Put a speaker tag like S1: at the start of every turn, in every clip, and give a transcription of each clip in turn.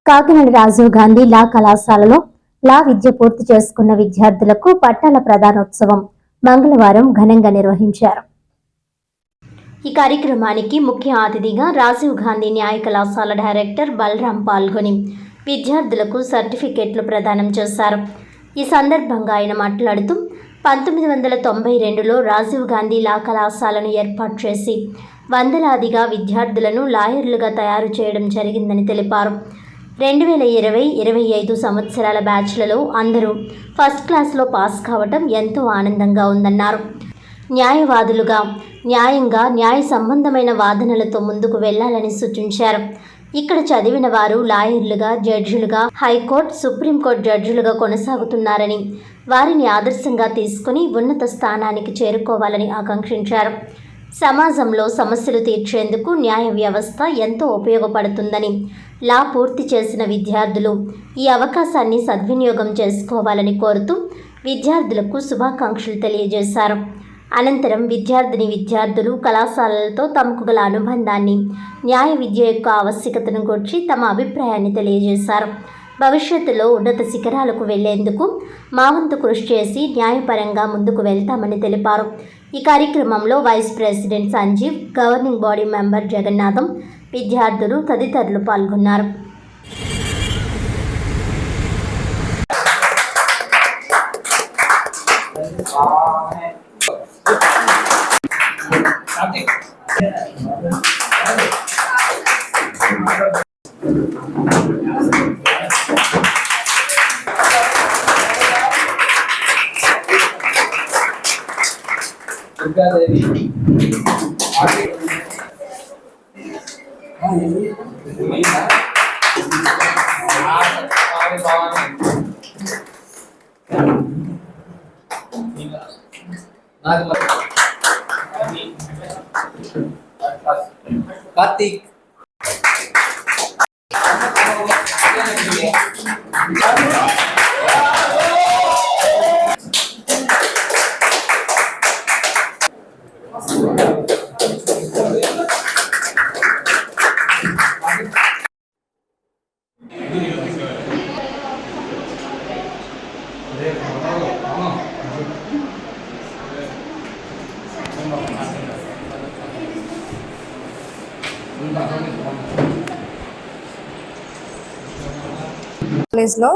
S1: కాకినాడ రాజీవ్ గాంధీ లా కళాశాలలో లా విద్య పూర్తి చేసుకున్న విద్యార్థులకు పట్టాల ప్రదానోత్సవం మంగళవారం ఘనంగా నిర్వహించారు. ఈ కార్యక్రమానికి ముఖ్య అతిథిగా రాజీవ్ గాంధీ న్యాయ కళాశాల డైరెక్టర్ బలరాం పాల్గొని విద్యార్థులకు సర్టిఫికెట్లు ప్రదానం చేశారు. ఈ సందర్భంగా ఆయన మాట్లాడుతూ 1992లో రాజీవ్ గాంధీ లా కళాశాలను ఏర్పాటు చేసి వందలాదిగా విద్యార్థులను లాయర్లుగా తయారు చేయడం జరిగిందని తెలిపారు. 2020-25 సంవత్సరాల బ్యాచ్లలో అందరూ ఫస్ట్ క్లాస్లో పాస్ కావటం ఎంతో ఆనందంగా ఉందన్నారు. న్యాయవాదులుగా న్యాయంగా న్యాయ సంబంధమైన వాదనలతో ముందుకు వెళ్లాలని సూచించారు. ఇక్కడ చదివిన వారు లాయర్లుగా, జడ్జిలుగా, హైకోర్టు, సుప్రీంకోర్టు జడ్జిలుగా కొనసాగుతున్నారని, వారిని ఆదర్శంగా తీసుకుని ఉన్నత స్థానానికి చేరుకోవాలని ఆకాంక్షించారు. సమాజంలో సమస్యలు తీర్చేందుకు న్యాయ వ్యవస్థ ఎంతో ఉపయోగపడుతుందని, లా పూర్తి చేసిన విద్యార్థులు ఈ అవకాశాన్ని సద్వినియోగం చేసుకోవాలని కోరుతూ విద్యార్థులకు శుభాకాంక్షలు తెలియజేశారు. అనంతరం విద్యార్థులు కళాశాలలతో తమకు గల అనుబంధాన్ని, న్యాయ విద్య యొక్క ఆవశ్యకతను గురించి తమ అభిప్రాయాన్ని తెలియజేశారు. భవిష్యత్తులో ఉన్నత శిఖరాలకు వెళ్లేందుకు మా వంతు కృషి చేసి న్యాయపరంగా ముందుకు వెళ్తామని తెలిపారు. ఈ కార్యక్రమంలో vice president Sanjeev, governing body member Jagannatham, విద్యార్థులు తదితరులు పాల్గొన్నారు.
S2: कार्तिक
S3: కాలేజ్లో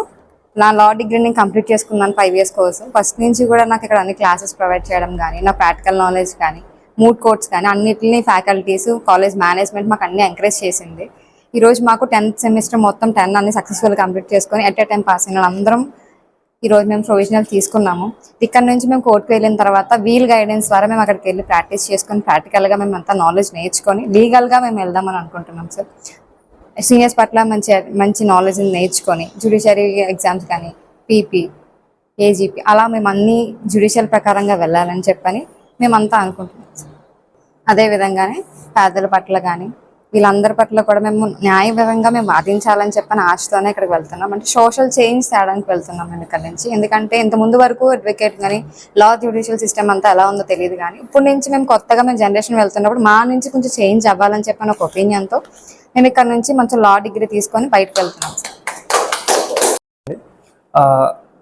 S3: నా లా డిగ్రీని కంప్లీట్ చేసుకున్నాను 5 years కోర్స్. ఫస్ట్ నుంచి కూడా నాకు ఇక్కడ అన్ని క్లాసెస్ ప్రొవైడ్ చేయడం కానీ, నా ప్రాక్టికల్ నాలెడ్జ్ కానీ, మూడ్ కోర్ట్స్ కానీ అన్నిటిని ఫ్యాకల్టీస్, కాలేజ్ మేనేజ్మెంట్ మాకు అన్ని ఎంకరేజ్ చేసింది. ఈరోజు మాకు 10th సెమిస్టర్ మొత్తం 10 అన్ని సక్సెస్ఫుల్గా కంప్లీట్ చేసుకొని ఎట్ ఏ టైం పాస్ అయిన అందరం ఈరోజు మేము ప్రొవిజనల్ తీసుకున్నాము. ఇక్కడ నుంచి మేము కోర్టుకు వెళ్ళిన తర్వాత వీల్ గైడెన్స్ ద్వారా మేము అక్కడికి వెళ్ళి ప్రాక్టీస్ చేసుకొని ప్రాక్టికల్గా మేము అంతా నాలెడ్జ్ నేర్చుకొని లీగల్గా మేము వెళ్దామని అనుకుంటున్నాం సార్. సీనియర్స్ పట్ల మంచి నాలెడ్జ్ నేర్చుకొని జ్యుడిషియరీ ఎగ్జామ్స్ కానీ, పీపీ, ఏజీపీ అలా మేము అన్ని జ్యుడిషియల్ ప్రకారంగా వెళ్ళాలని చెప్పని మేమంతా అనుకుంటున్నాం. అదేవిధంగానే పేదల పట్ల కానీ వీళ్ళందరి పట్ల కూడా మేము న్యాయపరంగా మేము వాదించాలని చెప్పని ఆశతోనే ఇక్కడికి వెళ్తున్నాం. అంటే సోషల్ చేంజ్ తేడానికి వెళ్తున్నాం మేము ఇక్కడ నుంచి. ఎందుకంటే ఇంతకుముందు వరకు అడ్వకేట్ కానీ లా జ్యుడిషియల్ సిస్టమ్ అంతా ఎలా ఉందో తెలియదు, కానీ ఇప్పటి నుంచి మేము కొత్తగా మేము జనరేషన్ వెళ్తున్నప్పుడు మా నుంచి కొంచెం చేంజ్ అవ్వాలని చెప్పని ఒక ఒపీనియన్తో మేము ఇక్కడ నుంచి మంచి లా డిగ్రీ తీసుకొని బయటకు వెళ్తున్నాం.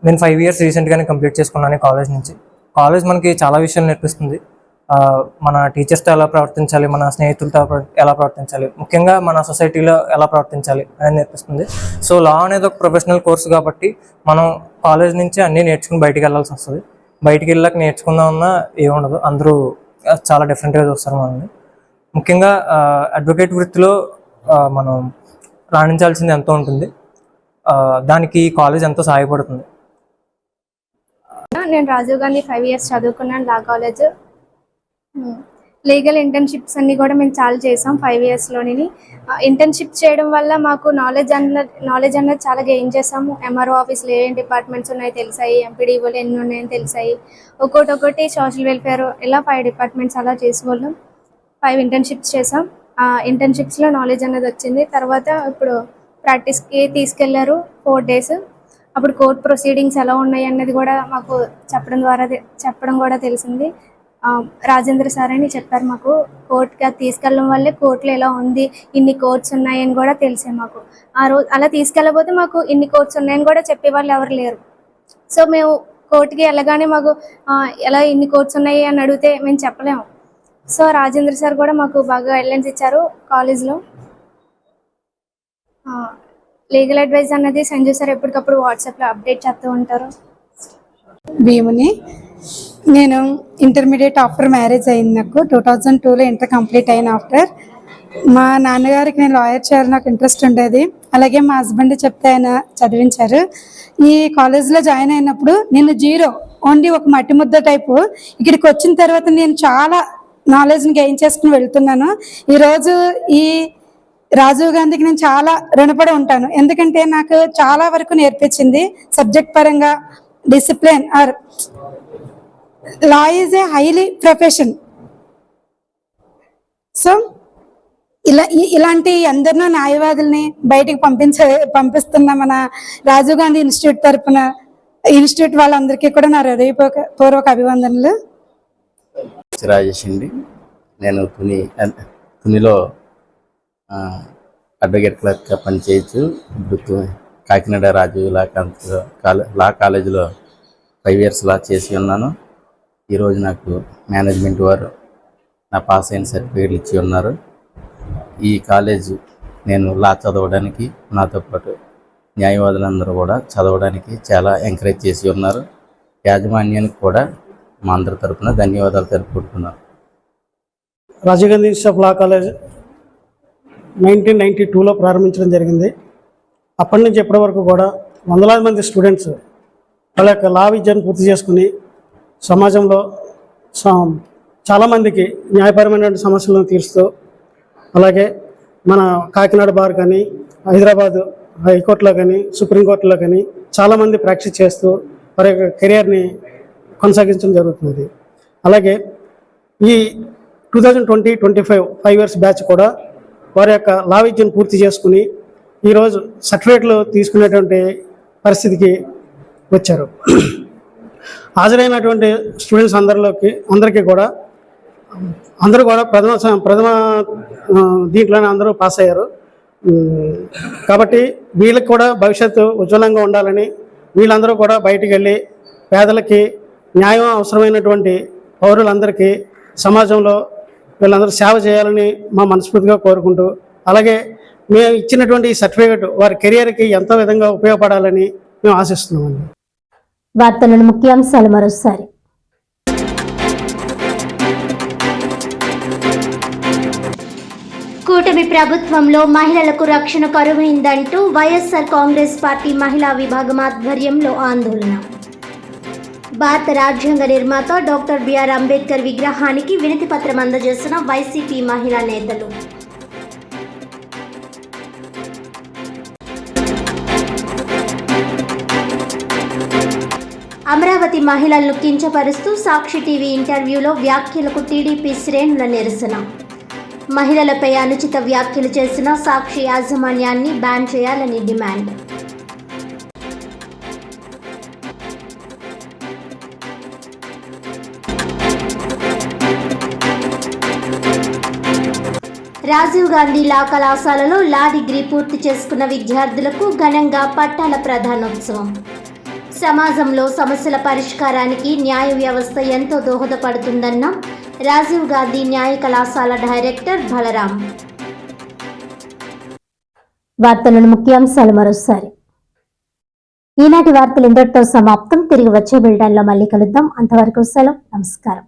S2: నేను 5 years రీసెంట్గానే కంప్లీట్ చేసుకున్నాను కాలేజ్ నుంచి. కాలేజ్ మనకి చాలా విషయాలు నేర్పిస్తుంది. మన టీచర్స్తో ఎలా ప్రవర్తించాలి, మన స్నేహితులతో ఎలా ప్రవర్తించాలి, ముఖ్యంగా మన సొసైటీలో ఎలా ప్రవర్తించాలి అనేది నేర్పిస్తుంది. సో లా అనేది ఒక ప్రొఫెషనల్ కోర్సు కాబట్టి మనం కాలేజ్ నుంచి అన్నీ నేర్చుకుని బయటికి వెళ్ళాల్సి వస్తుంది. బయటికి వెళ్ళాక నేర్చుకుందామన్నా ఏముండదు, అందరూ చాలా డిఫరెంట్గా చూస్తారు మనల్ని. ముఖ్యంగా అడ్వకేట్ వృత్తిలో మనం రాణించాల్సింది ఎంతో ఉంటుంది. దానికి కాలేజ్ ఎంతో సహాయపడుతుంది.
S4: నేను రాజీవ్ గాంధీ 5 years చదువుకున్నాను లా కాలేజ్. లీగల్ ఇంటర్న్షిప్స్ అన్ని కూడా మేము చాలా చేసాం 5 yearsలోని. ఇంటర్న్షిప్ చేయడం వల్ల మాకు నాలెడ్జ్ అన్నది చాలా గెయిన్ చేసాము. ఎంఆర్ఓ ఆఫీస్లో ఏం డిపార్ట్మెంట్స్ ఉన్నాయో తెలిసాయి, ఎంపీడీఓలు ఎన్ని ఉన్నాయని తెలిసాయి. ఒక్కొక్కటి సోషల్ వెల్ఫేర్, ఇలా 5 departments అలా చేసేవాళ్ళం. 5 internships చేసాం. ఇంటర్న్షిప్స్లో నాలెడ్జ్ అనేది వచ్చింది. తర్వాత ఇప్పుడు ప్రాక్టీస్కి తీసుకెళ్లారు 4 days. అప్పుడు కోర్ట్ ప్రొసీడింగ్స్ ఎలా ఉన్నాయి అన్నది కూడా మాకు చెప్పడం కూడా తెలిసింది. రాజేంద్ర సార్ అని చెప్పారు మాకు. కోర్టుకి అది తీసుకెళ్ళడం వల్లే కోర్టులో ఎలా ఉంది, ఇన్ని కోర్ట్స్ ఉన్నాయని కూడా తెలిసే మాకు. ఆ రోజు అలా తీసుకెళ్ళకపోతే మాకు ఇన్ని కోర్ట్స్ ఉన్నాయని కూడా చెప్పేవాళ్ళు ఎవరు లేరు. సో మేము కోర్టుకి వెళ్ళగానే మాకు ఎలా ఇన్ని కోర్ట్స్ ఉన్నాయి అని అడిగితే మేము చెప్పలేము. సో రాజేంద్ర సార్ కూడా మాకు బాగా గైడ్లైన్స్ ఇచ్చారు కాలేజ్లో. లీగల్ అడ్వైజ్ అన్నది సంజయ్ సార్ ఎప్పటికప్పుడు వాట్సాప్లో అప్డేట్ చేస్తూ ఉంటారు.
S5: భీముని, నేను ఇంటర్మీడియట్ ఆఫ్టర్ మ్యారేజ్ అయింది. నాకు 2002లో ఇంటర్ కంప్లీట్ అయిన ఆఫ్టర్ మా నాన్నగారికి నేను లాయర్ చేయాలని నాకు ఇంట్రెస్ట్ ఉండేది. అలాగే మా హస్బెండ్ చెప్తే ఆయన చదివించారు. ఈ కాలేజ్లో జాయిన్ అయినప్పుడు నేను జీరో, ఓన్లీ ఒక మట్టి ముద్ద టైపు. ఇక్కడికి వచ్చిన తర్వాత నేను చాలా నాలెడ్జ్ని గెయిన్ చేసుకుని వెళ్తున్నాను. ఈరోజు ఈ రాజీవ్ గాంధీకి నేను చాలా రుణపడి ఉంటాను. ఎందుకంటే నాకు చాలా వరకు నేర్పించింది సబ్జెక్ట్ పరంగా. Discipline or law is a highly profession. సో ఇలాంటి అందరినో న్యాయవాదుల్ని బయటికి పంపిస్తున్న మన రాజీవ్ గాంధీ ఇన్స్టిట్యూట్ తరఫున ఇన్స్టిట్యూట్ వాళ్ళందరికీ కూడా నా హృదయపూర్వక అభివందనలు.
S6: రాజేష్ అండి. నేను తునిలో అడ్వకేట్ క్లర్క్గా పనిచేయచ్చు. ఇప్పుడు కాకినాడ రాజీవ్ లా కాలేజీలో 5 years లా చేసి ఉన్నాను. ఈరోజు నాకు మేనేజ్మెంట్ వారు నా పాస్ అయిన సర్టిఫికేట్లు ఇచ్చి ఉన్నారు. ఈ కాలేజ్ నేను లా చదవడానికి, నాతో పాటు న్యాయవాదులందరూ కూడా చదవడానికి చాలా ఎంకరేజ్ చేసి ఉన్నారు. యాజమాన్యానికి కూడా మా అందరి తరఫున ధన్యవాదాలు తెలుపుకుంటున్నాను.
S7: Rajiv Gandhi institute of law college 1992లో ప్రారంభించడం జరిగింది. అప్పటి నుంచి ఇప్పటి వరకు కూడా వందలాది మంది స్టూడెంట్స్ వాళ్ళ యొక్క లా విద్యను పూర్తి చేసుకుని సమాజంలో చాలామందికి న్యాయపరమైనటువంటి సమస్యలను తీరుస్తూ, అలాగే మన కాకినాడ బార్ కానీ, హైదరాబాదు హైకోర్టులో కానీ, సుప్రీంకోర్టులో కానీ చాలామంది ప్రాక్టీస్ చేస్తూ వారి యొక్క కెరియర్ని కొనసాగించడం జరుగుతుంది. అలాగే ఈ 2020-25 5 years బ్యాచ్ కూడా వారి యొక్క లా విద్యను పూర్తి చేసుకుని ఈరోజు సర్టిఫికేట్లు తీసుకునేటువంటి పరిస్థితికి వచ్చారు. హాజరైనటువంటి స్టూడెంట్స్ అందరికీ కూడా అందరూ కూడా ప్రథమ దీంట్లోనే అందరూ పాస్ అయ్యారు. కాబట్టి వీళ్ళకి కూడా భవిష్యత్తు ఉజ్వలంగా ఉండాలని, వీళ్ళందరూ కూడా బయటికి వెళ్ళి పేదలకి న్యాయం అవసరమైనటువంటి పౌరులందరికీ సమాజంలో వీళ్ళందరూ సేవ చేయాలని మా మనస్ఫూర్తిగా కోరుకుంటూ, అలాగే మేము ఇచ్చినటువంటి ఈ సర్టిఫికేట్ వారి కెరియర్కి ఎంతో విధంగా ఉపయోగపడాలని మేము ఆశిస్తున్నామండి.
S1: వార్తలను ముఖ్యాంశాలు మరోసారి. కూటమి ప్రభుత్వంలో మహిళలకు రక్షణ కరువైందంటూ వైఎస్ఆర్ కాంగ్రెస్ పార్టీ మహిళా విభాగం ఆధ్వర్యంలో ఆందోళన. భారత రాజ్యాంగ నిర్మాత డాక్టర్ బిఆర్ అంబేద్కర్ విగ్రహానికి వినతి పత్రం అందజేసిన వైసీపీ మహిళా నేతలు. అమరావతి మహిళలను కించపరుస్తూ సాక్షి టీవీ ఇంటర్వ్యూలో వ్యాఖ్యలకు టీడీపీ శ్రేణుల నిరసన. మహిళలపై అనుచిత వ్యాఖ్యలు చేసిన సాక్షి యాజమాన్యాన్ని బ్యాన్ చేయాలని డిమాండ్. రాజీవ్ గాంధీ లా కళాశాలలో లా డిగ్రీ పూర్తి చేసుకున్న విద్యార్థులకు ఘనంగా పట్టాల ప్రధానోత్సవం. సమాజంలో సమస్యల పరిష్కారానికి న్యాయ వ్యవస్థ ఎంతో దోహదపడుతుందన్న రాజీవ్ గాంధీ న్యాయ కళాశాల డైరెక్టర్ బలరాం. వార్తలను ముఖ్యాంశాలు మరోసారి. ఈనాటి వార్తలు ఇంతటితో సమాప్తం. తిరిగి వచ్చే బులెటిన్లో మళ్ళీ కలుద్దాం. అంతవరకు సెలవు. నమస్కారం.